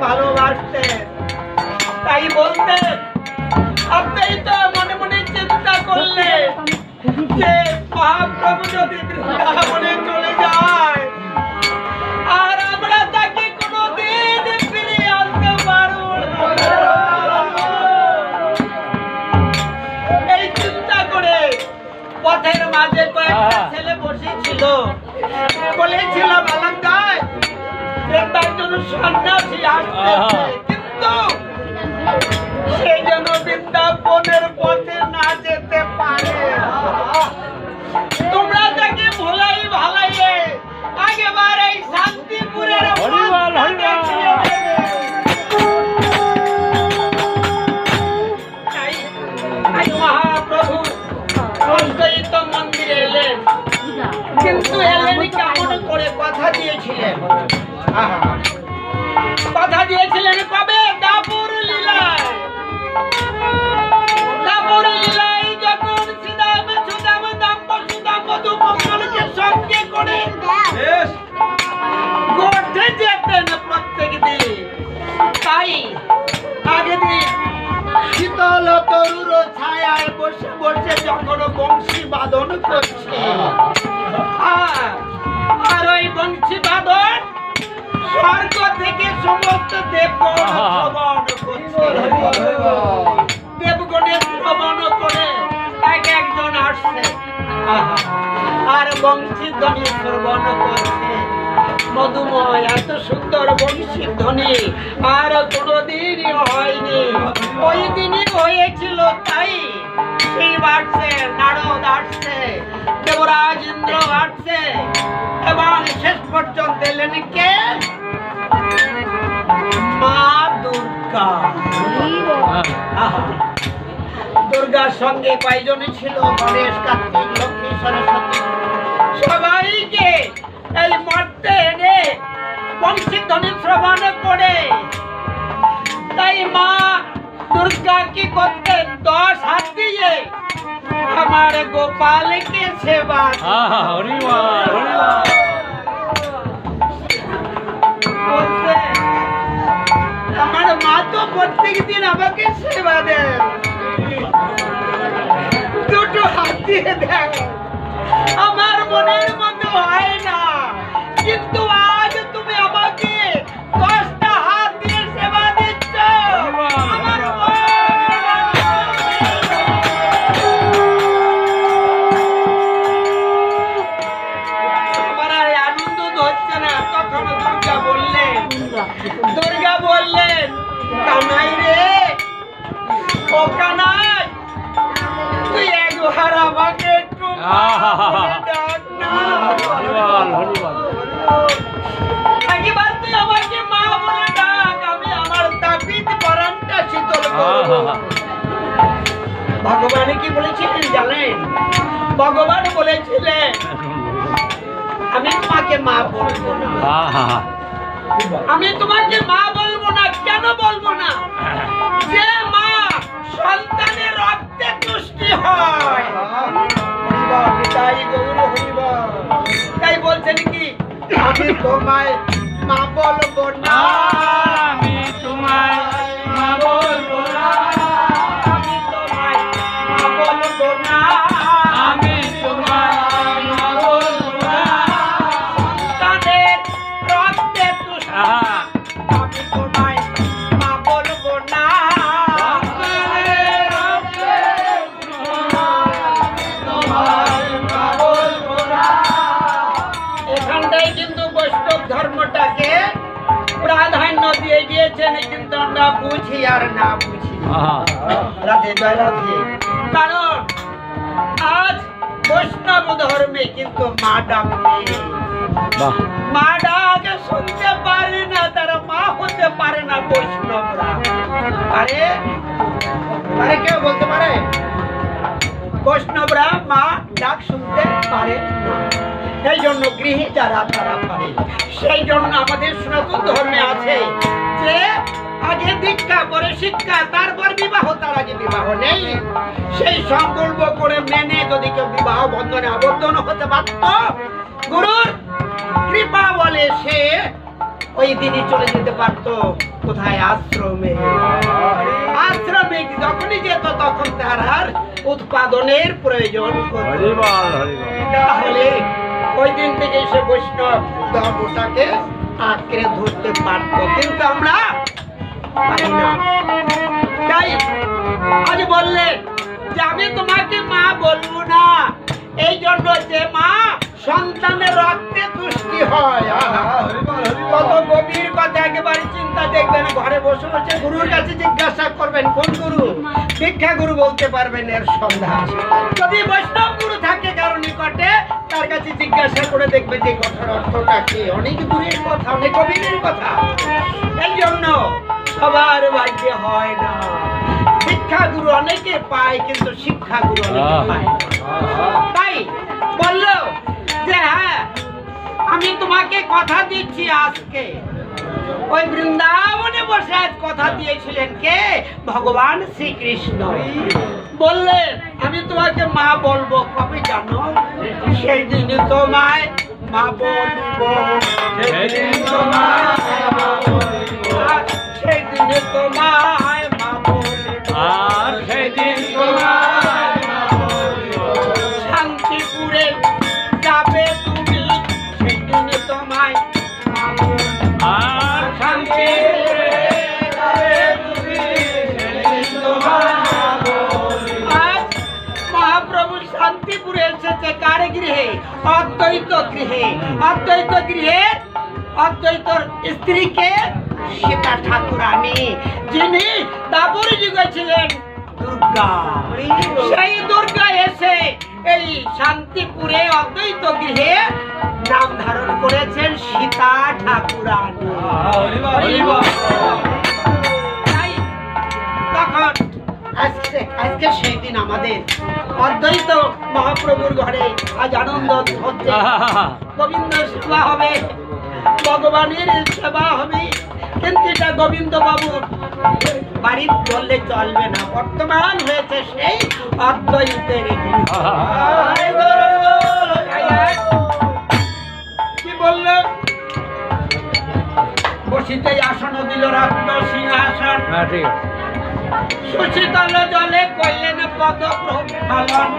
ভালোবাসতেন, তাই বলতেন। আপনি তো মনে মনে চিন্তা করলেন যে মহাপ্রভু যদি বৃন্দাবনে চলে যায় আর আমরা তাকে কোনোদিন ফিরিয়ে আনতে পারবো না। এই চিন্তা করে পথের মাঝে কয়েকটা ছেলে বসেছিল, বলেছিল বালাঙ্গায় একজন সন্ন্যাসী আসতেছে, কিন্তু সেই জন্য বৃন্দাবনের পথে না যেতে পারে। তোমরা তাকে ভোলাই ভালাইয়ে আগেবার এই শান্তিপুরের মহাপ্রভু সংস্কৃত মন্দিরে এলেন, কিন্তু এলেন কেমন করে? কথা দিয়েছিলেন, কথা দিয়েছিলেন কবে? দাপুর লীলায়। দাপুর লীলায় যখন শ্রীদাম সুদাম দাম্প সুদাম মধু মঙ্গলকে সঙ্গে করে গড়তে যেতেন প্রত্যেক দিন, তাই আগের দিন শীতল তরুর ছায়ায় বসে বসে যখন বংশী বাদন করছে, আর ওই বংশী বাদন স্বর্গ থেকে সমস্ত দেবগণ শ্রবণ করছে। দেবগণের শ্রবণ করে এক একজন আসছে আর বংশী ধ্বনি শ্রবণ করছে। মধুময় এত সুন্দর বংশী ধ্বনি আর কোনদিনই হয়নি, ওই দিনই হয়েছিল। তাই শিব আসছে, নারদ আসছে, দেবরাজ ইন্দ্র আসছে এবং শেষ পর্যন্ত এলেন কে? মা দুর্গা। দুর্গার সঙ্গে কয়জনই ছিল? গণেশ, কার্তিক, লক্ষ্মী, সরস্বতী। সবাইকে এই মর্তে এনে বংশী ধ্বনি শ্রবণ করে। তাই মা দুর্গা কি করতেন? 10 হাত দিয়ে আমার গোপালকে সেবা আমার মা তো প্রত্যেক দিন আমাকে সেবা দেন, দুটো হাত দিয়ে দেন। আমার মনের মতো হয় না, কিন্তু আজ তুমি আমাকে 10টা হাত দিয়ে সেবা দিচ্ছ। আমার আনন্দ হচ্ছে না। তখন দুর্গা বললেন কানাই রে, ও কানাই, তুই একবার আমাকে একটু একবার তুই আমাকে মা বলে ডাক, আমি আমার তাপিত পরাণটা শীতল করব। ভগবান কি বলেছিলেন জানেন? ভগবান বলেছিলেন আমি তোমাকে মা বলবো না, আমি তোমাকে মা বলবো না। কেন বলবো না? যে মা সন্তানের রক্তে তুষ্টি হয়, তাই বলছেন কি আমি তোমায় মা বলবো না, আমি তোমায় মা বলবো না, আমি তোমায় মা বলবো না, আমি তোমায় মা বলবো না। সন্তানের রক্তে তুষ্টি আমি তোমায় মা বলবো না। এখানটাই কিন্তু বৈষ্ণব ধর্মটাকে প্রাধান্য দিয়ে গিয়েছেন, কিন্তু আমরা বুঝি আর না বুঝি। রাধে জয় রাধে। কারণ আজ বৈষ্ণব ধর্মে কিন্তু মা ডাক নেই, মা ডাক শুনতে পারে না, তারা মা হতে পারে না বৈষ্ণবরা। আরে আরে কেউ বলতে পারে বৈষ্ণবরা মা ডাক শুনতে পারে না? সেই জন্য গৃহী যারা তারা পারে। সেই জন্য আমাদের সনাতন ধর্মে আছে যে আগে দীক্ষা, পরে শিক্ষা, তারপর বিবাহ, তার আগে বিবাহ নেই। সেই সংকল্প করে মেনে যদি কেউ বিবাহ বন্ধনে আবদ্ধ হতে পারত, গুরুর কৃপা বলে সে ওই দিনই চলে যেতে পারতো কোথায়? আশ্রমে। আশ্রমে যখনই যেত তখন তার আর উৎপাদনের প্রয়োজন হতো। তাহলে ওই দিন থেকে সে বৈষ্ণব ধর্মটাকে আঁকড়ে ধরতে পারতো, কিন্তু আমরা পারি না। তাই আজ বললেন যে আমি তোমাকে মা বলবো না, এই জন্য যে মা সন্তানের রক্তে তুষ্টি হয়। কত গভীর কথা, একেবারে চিন্তা। দেখবেন ঘরে বসে বসে গুরুর কাছে জিজ্ঞাসা করবেন, কোন গুরু? শিক্ষা গুরু বলতে পারবেন এর সন্ধান। যদি বৈষ্ণব গুরু থাকে কারো নিকটে, তার কাছে জিজ্ঞাসা করে দেখবে যে কথার অর্থটা কি। অনেক দূরের কথা, অনেক গভীরের কথা। এই জন্য সবার ভাগ্যে হয় না। শিক্ষা গুরু অনেকে পায়, কিন্তু শিক্ষা গুরু অনেকে পায়। তাই বললো যে হ্যাঁ, আমি তোমাকে কথা দিচ্ছি আজকে। ওই বৃন্দাবনে বসে আজ কথা দিয়েছিলেন কে? ভগবান শ্রীকৃষ্ণ। বললেন আমি তোমাকে মা বলবো। কবে জানো? সেই দিনই তোমায় মা বলব। সেই দিনই তোমায় মা বলব। আর সেদিন তোমায় মা বলব। শান্তিপুরে যাবে তুমি, সেদিন তোমায় মা বলব। আর শান্তিপুরে যাবে তুমি, সেদিন তোমায় মা বলব। আজ মহাপ্রভু শান্তিপুরে এসেছে কার গৃহে? অদ্বৈত গৃহে। অদ্বৈত গৃহে অদ্বৈতর স্ত্রীকে সীতা ঠাকুরানী, যিনি দাপর যুগে ছিলেন দুর্গা। সেই দুর্গা এসে এই শান্তিপুরে অদ্বৈত গৃহে নাম ধারণ করেছেন সীতা ঠাকুরানী। তখন আজকে সেই দিন আমাদের অদ্বৈত মহাপ্রভুর ঘরে আজ আনন্দ হচ্ছে। গোবিন্দ সেবা হবে, ভগবানের সেবা হবে, কিন্তু এটা গোবিন্দ বাবুর বাড়ি বললে চলবে না। বর্তমান হয়েছে সেই অদ্বৈতের। কি বললো? বসিতেই আসন দিল রত্ন সিংহাসন। সুশীতল জলে কইলেন পদ প্রক্ষালন।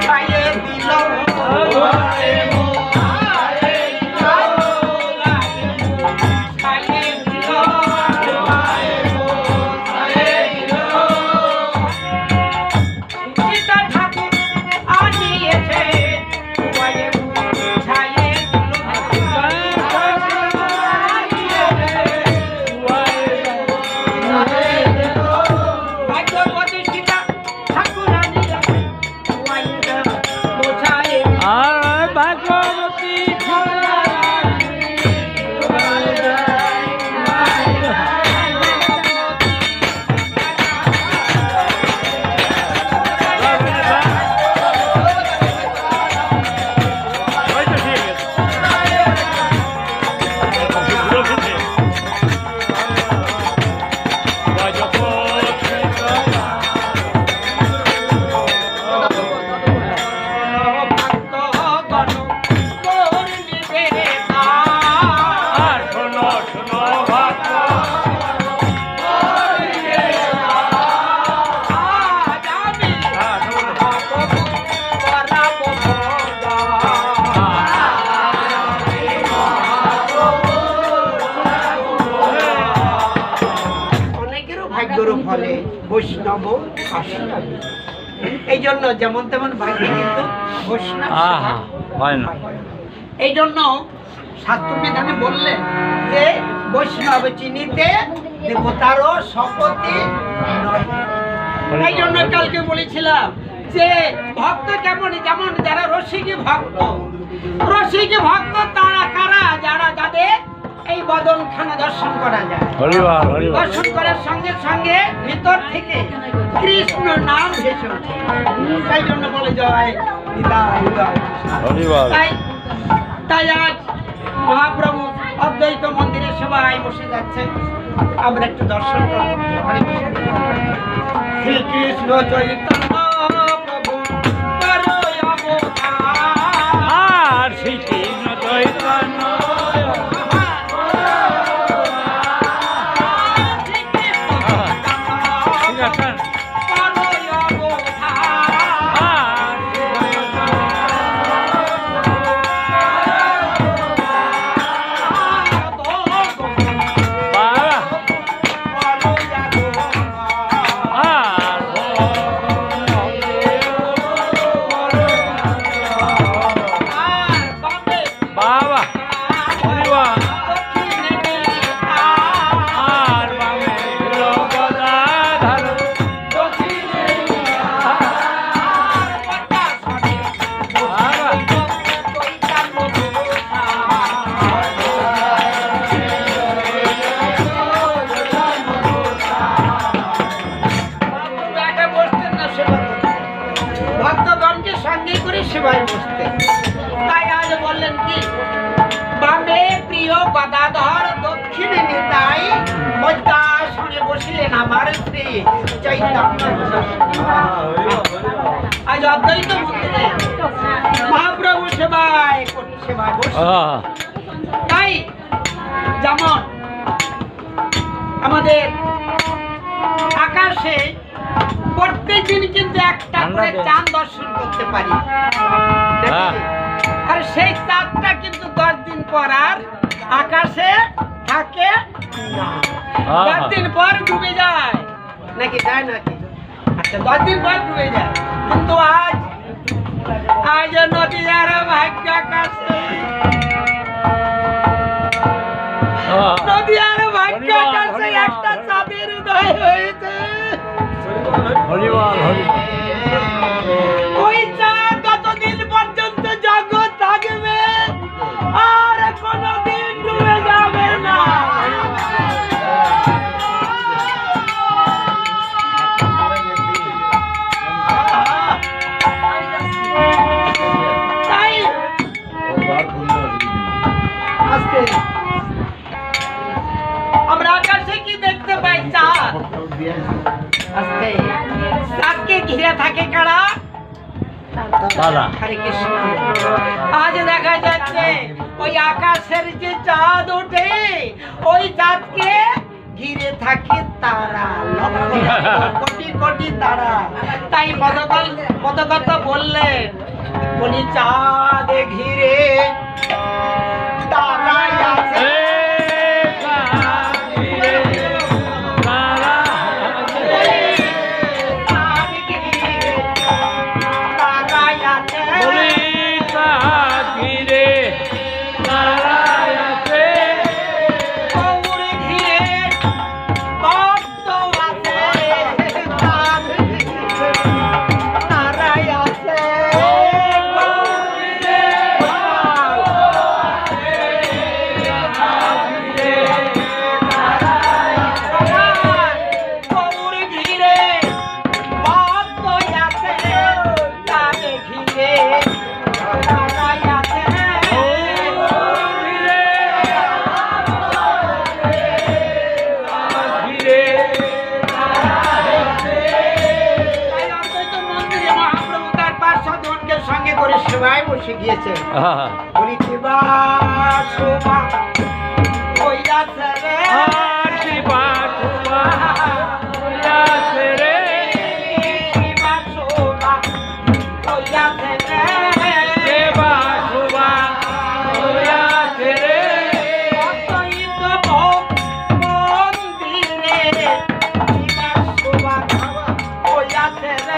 ছায়ে দিল ফলে বৈষ্ণব আসিয়া। এই জন্য যেমন তেমন ভাগ্যে কিন্তু বৈষ্ণব হয় না। এই জন্য শাস্ত্র বিধানে বললেন যে বৈষ্ণব চিনিতে দেবতারও শপথি নয়। এই জন্য কালকে বলেছিলাম যে ভক্ত কেমন, যেমন যারা রসিকী ভক্ত। রসিকী ভক্ত তারা কারা? যারা যাদের এই বদনখানা দর্শন করা যায়। দর্শন করার সঙ্গে সঙ্গে ভিতর থেকে কৃষ্ণ নাম ভেসে ওঠে। তাই জন্য বলে জয় তাই আজ মহাপ্রভু অদ্বৈত মন্দিরের সবাই বসে যাচ্ছে, আমরা একটু দর্শন করব। শ্রীকৃষ্ণ চৈতন্য প্রভু শ্রীকৃষ্ণ চৈতন্য বৈদ্যাসনে বসিলেন আমার শ্রী চৈতন্য। আজ অদ্বৈত মন্দিরে মহাপ্রভু সেবায় বসে। তাই যেমন আমাদের আকাশে প্রত্যেক দিন কিন্তু একটা করে চাঁদ দর্শন করতে পারি, আর সেই চাঁদটা কিন্তু 10 দিন পর আর আকাশে থাকে না। 10 দিন পর ডুবে যায় নাকি, যায় নাকি? আচ্ছা, 10 দিন পর ডুবে যায়। কিন্তু আজ নদী আর ভাগ্য আকাশে, নদী আর ভাগ্য আকাশে একটা চাঁদের উদয় হয়েছে। ওই চাঁদ কতদিন পর্যন্ত জগৎ থাকবে, আর কোনদিন ডুবে যাবে না। তাই আমরা আকাশে কি দেখতে পাই? চাঁদ। চাঁদকে ঘিরে থাকে কারা? হরে কৃষ্ণ। আজ দেখা যাচ্ছে ওই আকাশের যে চাঁদ ওঠে, ওই চাঁদকে ঘিরে থাকে তারা, কোটি কোটি তারা। তাই পদকথা বললেন, বলি চাঁদ ঘিরে তারাই আছে, সেবায় বসে গিয়েছে। বলি শিবা শোভা হইয়াছে রে, শিবা শোভা হইয়াছে রে, শিবা শোভা হইয়াছে রে, শিবা শোভা হইয়াছে রে, অদ্বৈত মন্দিরে শিবা শোভা হইয়াছে রে।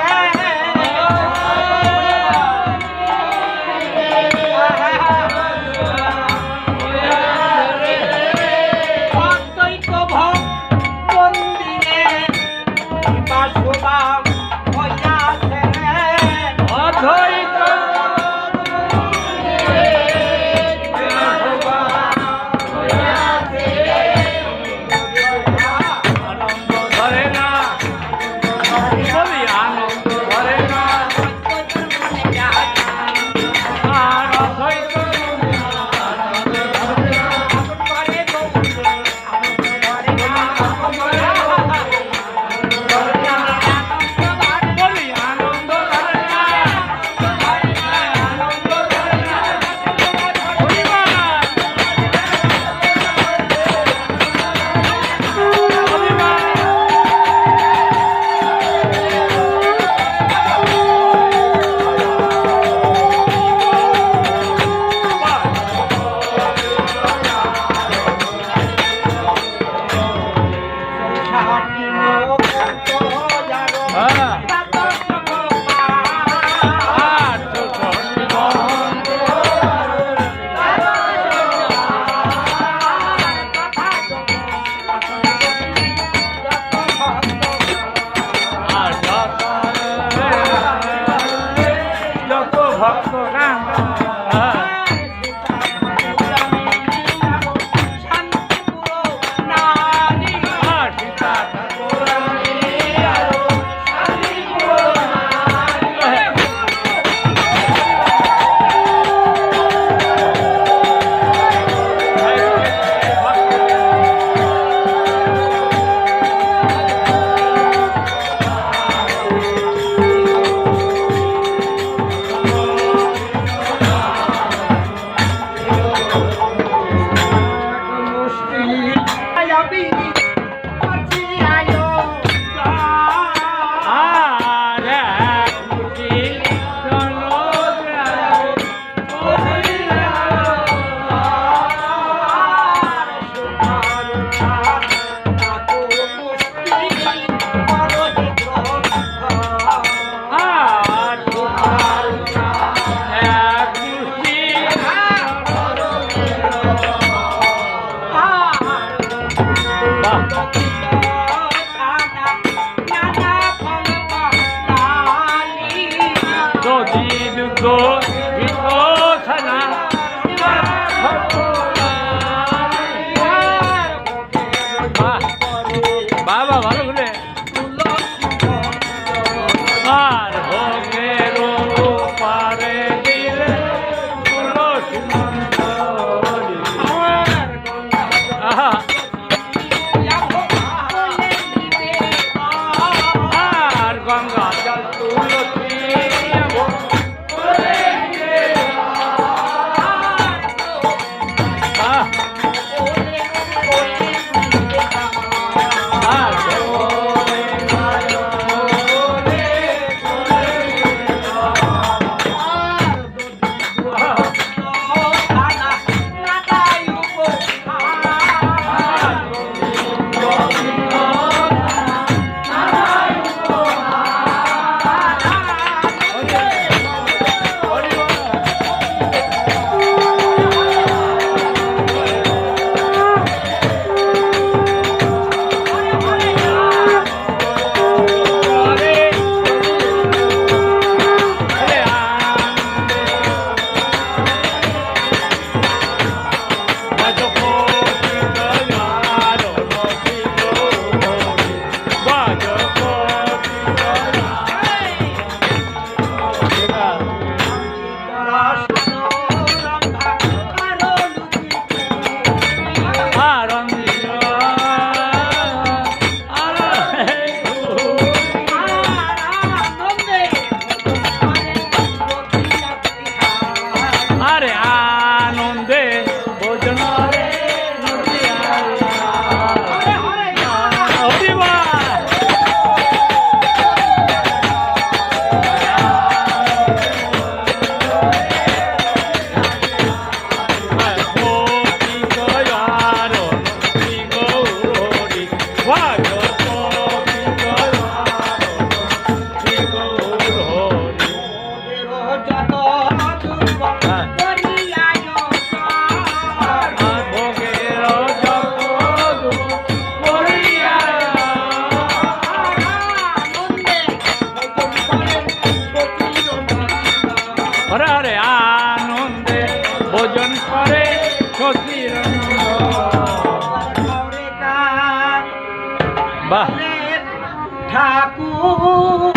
ঠাকুর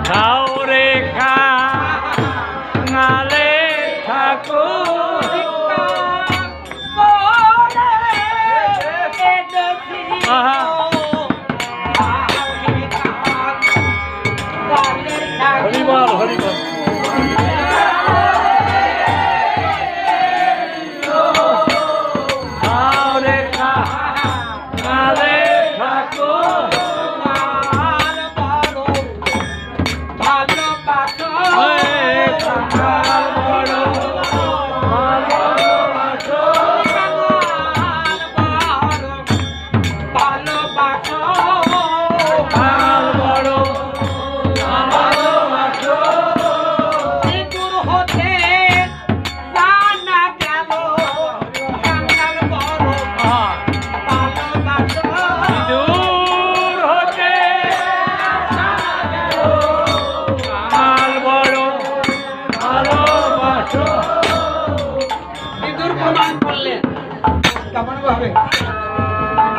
খাও রে খা নালে ঠাকুর হরিবল হরিবল খাও রে খা নালে ঠাকুর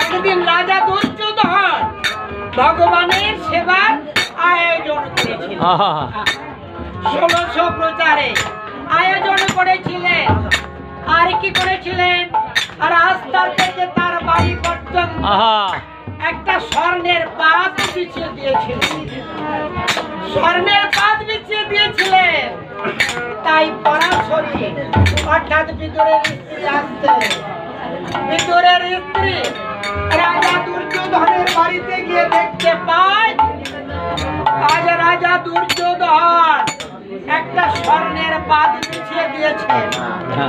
একদিন রাজা দুর্যোধন ভগবানের সেবার আয়োজন করেছিলেন, 1600 প্রচারে আয়োজন করেছিলেন। আর কি করেছিলেন? আর রাস্তা থেকে তার বাড়ি পর্যন্ত একটা স্বর্ণের পাত বিছিয়ে দিয়েছিলেন, স্বর্ণের পাত বিছিয়ে দিয়েছিলেন। তাই পরাশরী অর্থাৎ বিদুরের স্ত্রী আসতে, বিদুরের স্ত্রী রাজা দুর্যোধনের বাড়িতে গিয়ে দেখতে পায় আজ রাজা দুর্যোধন একটা স্বর্ণের পাত বিছিয়ে দিয়েছেন।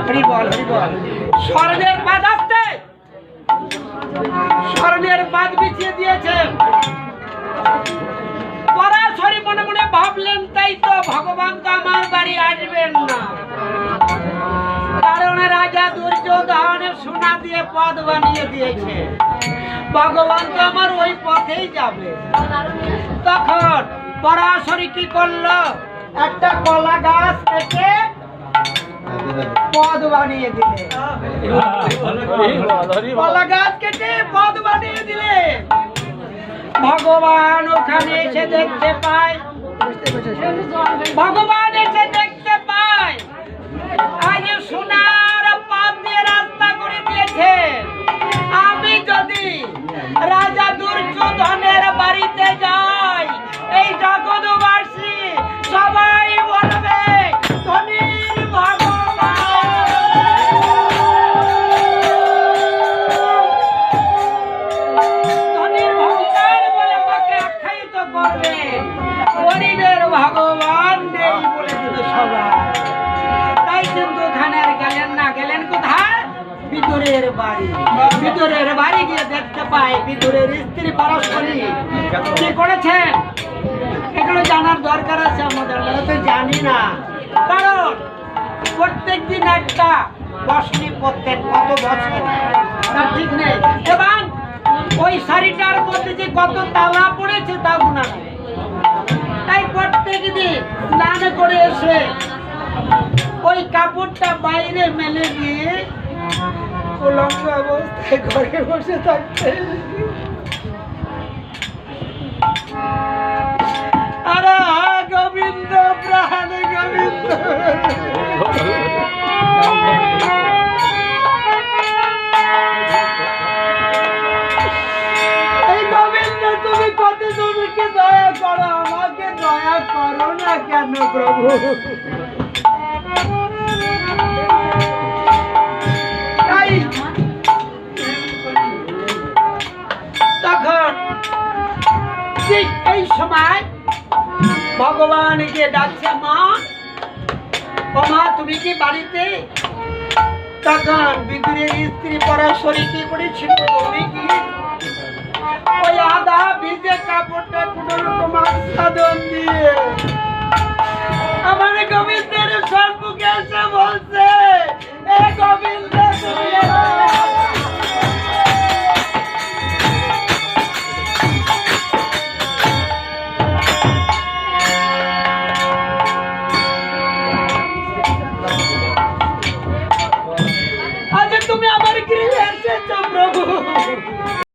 হরিবল হরিবল। স্বর্ণের পাত আসতে, স্বর্ণের পাত বিছিয়ে দিয়েছেন। পরাশরী মনে মনে ভাবলেন তাই তো ভগবান তো আমার বাড়ি আসবেন না, কারণ রাজা দুর্যোধন সোনা দিয়ে পথ বানিয়ে দিয়েছে, ভগবান তো আমার ওই পথেই যাবে। তখন পরাশরী কি করলো? একটা কলা গাছ কেটে পথ বানিয়ে দিলে, কলা গাছ কেটে পথ বানিয়ে দিলে। ভগবান ওখানে এসে দেখতে পায়, ভগবান এসে দেখতে পায় আজ সোনার পাত দিয়ে রাস্তা করে দিয়েছে। আমি যদি রাজা দুর্যোধনের বাড়িতে যাই, এই জগৎবাসী সবাই বলবে ধনীর ভগবান। ভিতরের বাড়ি ভিতরের বাড়ি গিয়ে দেখতে পাই ভিতরের স্ত্রী পরস্পরই কি করেছেন এগুলো জানার দরকার আছে আমাদের, আমরা তো জানি না। কারণ প্রত্যেক দিন একটা বসনি প্রত্যেক কত বছর তার ঠিক নেই, এবং ওই শাড়িটার মধ্যে যে কত তালা পড়েছে তা গুণা নেই। তাই প্রত্যেক দিন স্নান করে এসে ওই কাপড়টা বাইরে মেলে দিয়ে উলঙ্গ অবস্থায় ঘরে বসে থাকতে। আরে গোবিন্দ প্রাণ গোবিন্দ, এই গোবিন্দ তুমি কতজনকে দয়া করো, আমাকে দয়া করো না কেন প্রভু? তাই তখন ঠিক এই সময় ভগবানকে ডাকছে, মা ও মা তুমি কি বাড়িতে? তখন বিদুরের স্ত্রী পরাশরী কি করেছিল, তুমি কি ওই আধা ভিজে কাপড়টা কোনো রকম আচ্ছাদন দিয়ে আমার গোবিন্দের সম্মুখে এসে বলছে, এ গোবিন্দ তুমি